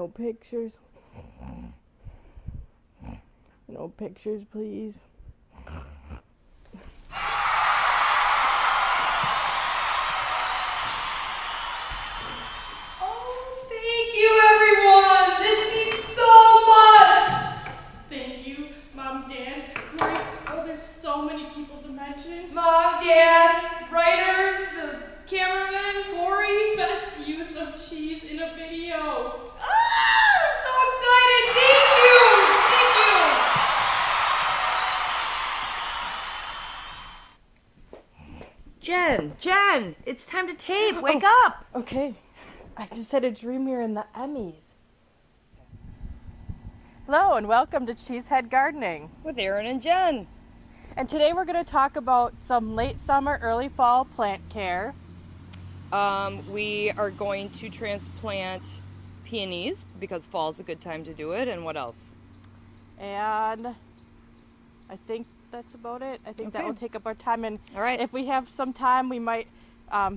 No pictures. No pictures, please. Oh, thank you, everyone. This means so much. Thank you, Mom, Dad. Great. Oh, there's so many people to mention. Mom, Dad, writers, cameraman, Corey. Best use of cheese in a video. We're so excited. Thank you. Jen, it's time to tape. Wake up. Okay. I just had a dream we were in the Emmys. Hello and welcome to Cheesehead Gardening. With Aaron and Jen. And today we're going to talk about some late summer, early fall plant care. We are going to transplant peonies because fall's a good time to do it. And what else? And I think that's about it. I think that will take up our time. And All right. if we have some time, we might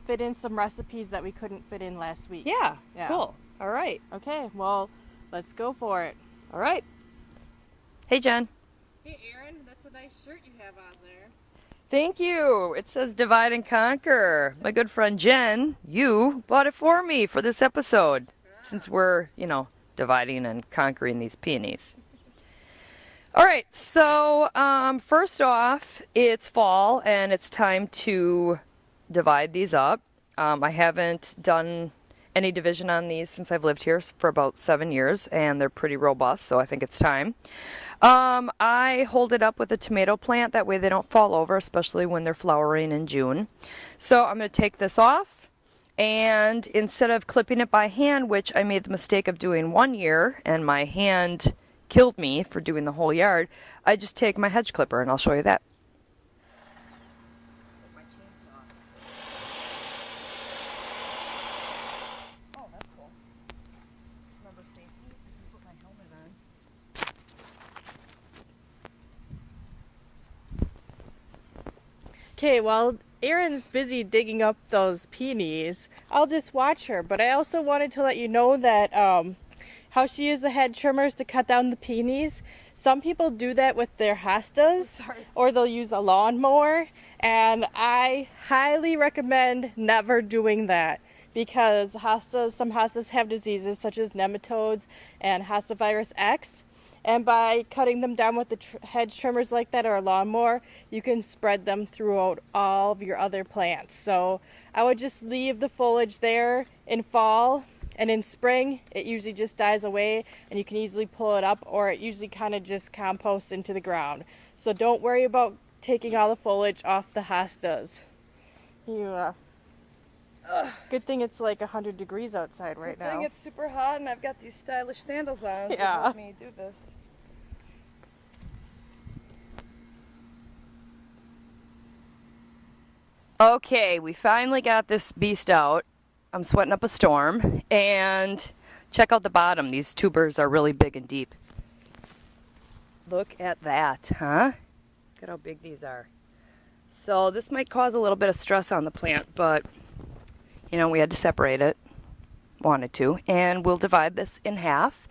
fit in some recipes that we couldn't fit in last week. Yeah, Yeah. cool. All right. Okay, well, let's go for it. All right. Hey, Jen. Hey, Aaron, that's a nice shirt you have on there. Thank you. It says Divide and Conquer. My good friend Jen, you bought it for me for this episode. Since we're, dividing and conquering these peonies. All right, so first off, it's fall and it's time to divide these up. I haven't done any division on these since I've lived here for about 7 years, and they're pretty robust, so I think it's time. I hold it up with a tomato plant, that way they don't fall over, especially when they're flowering in June. So I'm going to take this off, and instead of clipping it by hand, which I made the mistake of doing 1 year, and my hand killed me for doing the whole yard, I just take my hedge clipper, and I'll show you that. Oh, that's cool. Remember safety? I can put my helmet on. Okay, while Erin's busy digging up those peonies, I'll just watch her. But I also wanted to let you know that how she used the head trimmers to cut down the peonies. Some people do that with their hostas, or they'll use a lawnmower, and I highly recommend never doing that because some hostas have diseases such as nematodes and hosta virus X. And by cutting them down with the hedge trimmers like that or a lawnmower, you can spread them throughout all of your other plants. So I would just leave the foliage there in fall, and in spring it usually just dies away and you can easily pull it up, or it usually kind of just composts into the ground. So don't worry about taking all the foliage off the hostas. Good thing it's like 100 degrees outside right now. Good thing it's super hot and I've got these stylish sandals on to Yeah. help me do this. Okay, we finally got this beast out. I'm sweating up a storm, and check out the bottom. These tubers are really big and deep. Look at that, huh? Look at how big these are. So this might cause a little bit of stress on the plant, but we had to separate it. Wanted to, and we'll divide this in half,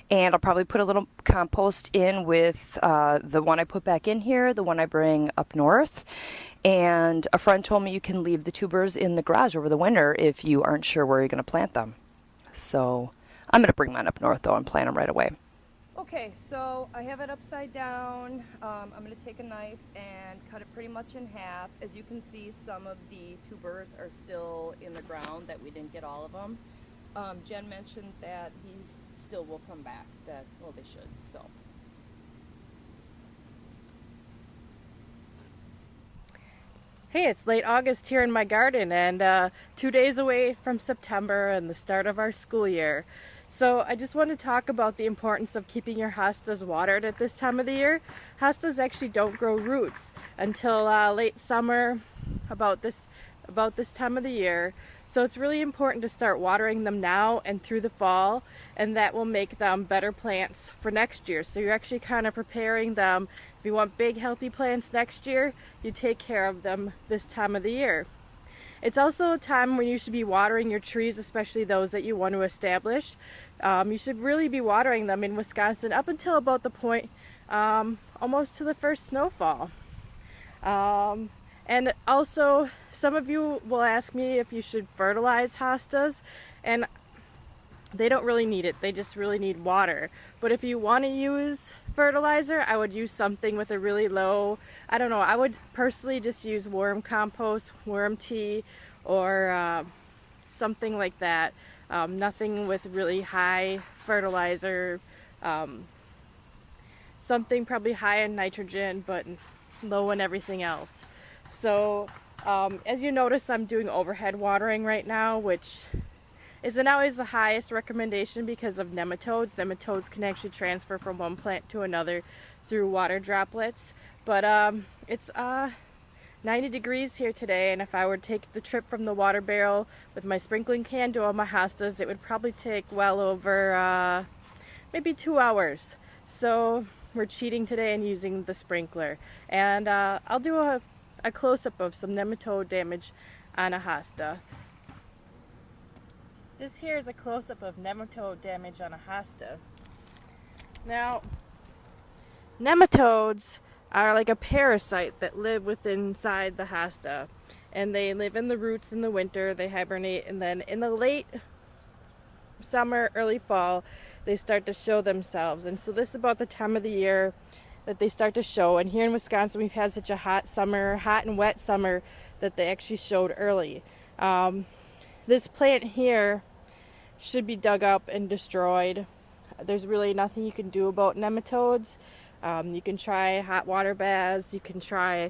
and I'll probably put a little compost in with the one I put back in here, the one I bring up north. And a friend told me you can leave the tubers in the garage over the winter if you aren't sure where you're going to plant them. So I'm going to bring mine up north though and plant them right away. Okay, so I have it upside down. I'm going to take a knife and cut it pretty much in half. As you can see, some of the tubers are still in the ground, that we didn't get all of them. Jen mentioned that these still will come back, well, they should, so. Hey, it's late August here in my garden, and 2 days away from September and the start of our school year. So I just want to talk about the importance of keeping your hostas watered at this time of the year. Hostas actually don't grow roots until late summer, about this time of the year. So it's really important to start watering them now and through the fall, and that will make them better plants for next year. So you're actually kind of preparing them. If you want big healthy plants next year, you take care of them this time of the year. It's also a time when you should be watering your trees, especially those that you want to establish. You should really be watering them in Wisconsin up until about the point almost to the first snowfall. And also, some of you will ask me if you should fertilize hostas, and they don't really need it. They just really need water. But if you want to use fertilizer, I would use something with a really low, I don't know, I would personally just use worm compost, worm tea, or something like that. Nothing with really high fertilizer, something probably high in nitrogen but low in everything else. So as you notice, I'm doing overhead watering right now, which isn't always the highest recommendation because of nematodes. Nematodes can actually transfer from one plant to another through water droplets. But it's 90 degrees here today, and if I were to take the trip from the water barrel with my sprinkling can to all my hostas, it would probably take well over maybe 2 hours. So we're cheating today and using the sprinkler. And I'll do a close-up of some nematode damage on a hosta. This here is a close-up of nematode damage on a hosta. Now, nematodes are like a parasite that live inside the hosta, and they live in the roots in the winter. They hibernate, and then in the late summer, early fall, they start to show themselves. And so this is about the time of the year that they start to show. And here in Wisconsin, we've had such a hot summer, hot and wet summer, that they actually showed early. This plant here should be dug up and destroyed. There's really nothing you can do about nematodes. You can try hot water baths. You can try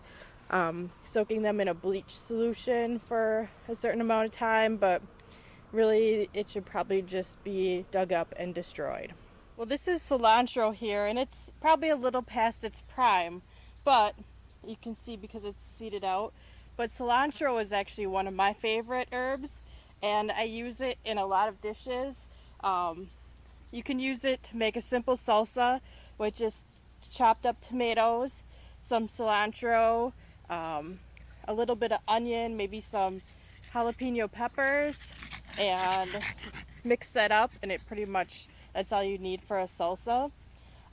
soaking them in a bleach solution for a certain amount of time, but really it should probably just be dug up and destroyed. Well, this is cilantro here, and it's probably a little past its prime, but you can see because it's seeded out. But cilantro is actually one of my favorite herbs, and I use it in a lot of dishes. You can use it to make a simple salsa, which is chopped up tomatoes, some cilantro, a little bit of onion, maybe some jalapeno peppers, and mix that up, and it pretty much, that's all you need for a salsa.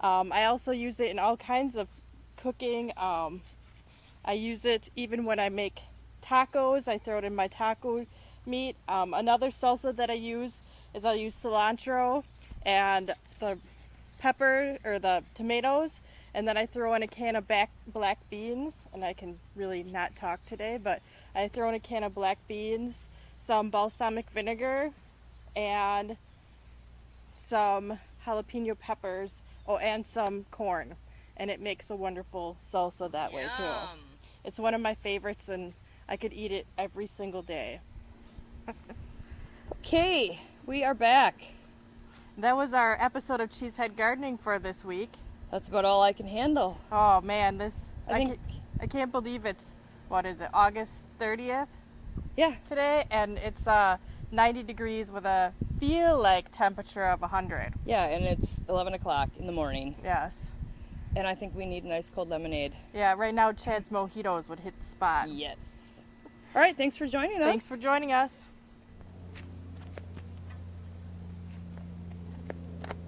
I also use it in all kinds of cooking. I use it even when I make tacos. I throw it in my taco meat. Another salsa that I use is I'll use cilantro and the pepper or the tomatoes, and then I throw in a can of black beans, and I can really not talk today, but I throw in a can of black beans, some balsamic vinegar, and some jalapeno peppers, and some corn, and it makes a wonderful salsa that way too. It's one of my favorites, and I could eat it every single day. Okay, we are back. That was our episode of Cheesehead Gardening for this week. That's about all I can handle. Oh man, I can't believe it's, what is it, August 30th? Yeah. Today, and it's 90 degrees with a feel like temperature of 100. Yeah, and it's 11 o'clock in the morning, Yes. and I think we need a nice cold lemonade. Yeah, right now Chad's mojitos would hit the spot. Yes. All right, thanks for joining us. Thanks for joining us.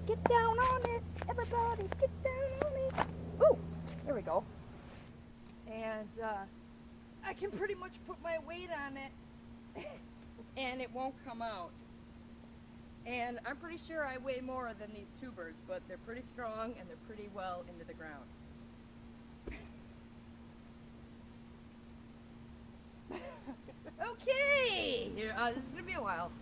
Get down on it, everybody, get down on it. Ooh, there we go. And I can pretty much put my weight on it and it won't come out. And I'm pretty sure I weigh more than these tubers, but they're pretty strong and they're pretty well into the ground. Okay, this is gonna be a while.